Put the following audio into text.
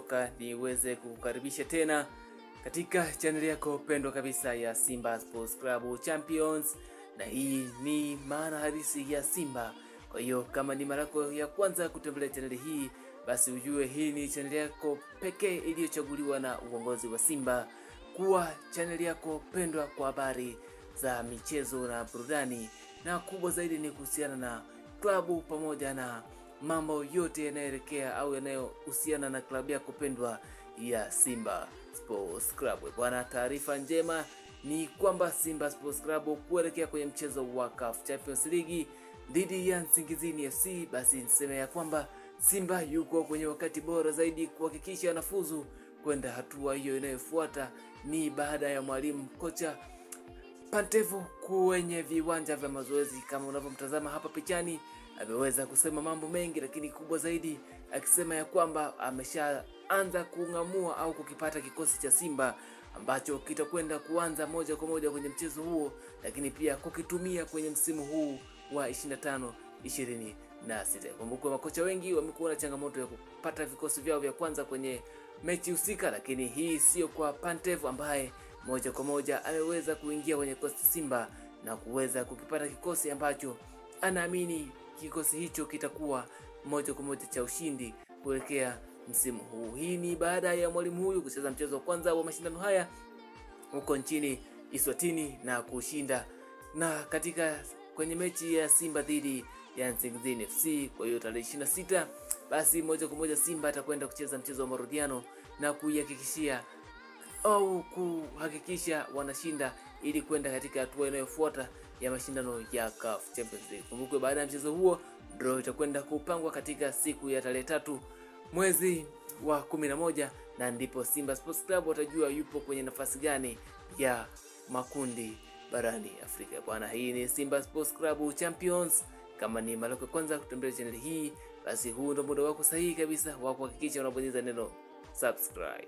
nimechoka niweze kukukaribisha tena katika channel yako pendwa kabisa ya Simba Sports Club Champions, na hii ni maana halisi ya Simba. Kwa hiyo kama ni mara yako ya kwanza kutembelea channel hii, basi ujue hii ni channel yako pekee iliyochaguliwa na uongozi wa Simba kuwa channel yako pendwa kwa habari za michezo na burudani, na kubwa zaidi ni kuhusiana na klabu pamoja na mambo yote yanayoelekea au yanayohusiana na klabu yako pendwa ya Simba Sports Club. Bwana, taarifa njema ni kwamba Simba Sports Club kuelekea kwenye mchezo wa CAF Champions League dhidi ya Nsingizini FC, basi niseme ya kwamba Simba yuko kwenye wakati bora zaidi kuhakikisha anafuzu kwenda hatua hiyo inayofuata. Ni baada ya mwalimu kocha Pantevo kwenye viwanja vya mazoezi kama unavyomtazama hapa pichani, ameweza kusema mambo mengi, lakini kubwa zaidi akisema ya kwamba ameshaanza kung'amua au kukipata kikosi cha Simba ambacho kitakwenda kuanza moja kwa moja kwenye mchezo huo, lakini pia kukitumia kwenye msimu huu wa 25-26. Kumbuka makocha wengi wamekuwa na changamoto ya kupata vikosi vyao vya kwanza kwenye mechi husika, lakini hii sio kwa Pantevo ambaye moja kwa moja ameweza kuingia kwenye kikosi Simba na kuweza kukipata kikosi ambacho anaamini kikosi hicho kitakuwa moja kwa moja cha ushindi kuelekea msimu huu. Hii ni baada ya mwalimu huyu kucheza mchezo wa kwanza wa mashindano haya huko nchini Eswatini na kushinda na katika kwenye mechi ya Simba dhidi ya Nsingizini FC. Kwa hiyo tarehe 26 basi moja kwa moja Simba atakwenda kucheza mchezo wa marudiano na kuhakikisha wanashinda ili kwenda katika hatua inayofuata ya mashindano ya CAF Champions League. Kumbuke baada ya mchezo huo draw itakwenda kupangwa katika siku ya tarehe 3 mwezi wa 11, na ndipo Simba Sports Club watajua yupo kwenye nafasi gani ya makundi barani Afrika. Bwana, hii ni Simba Sports Club Champions. Kama ni mara ya kwanza kutembelea channel hii, basi huu ndio muda wako sahihi kabisa wa kuhakikisha unabonyeza neno subscribe.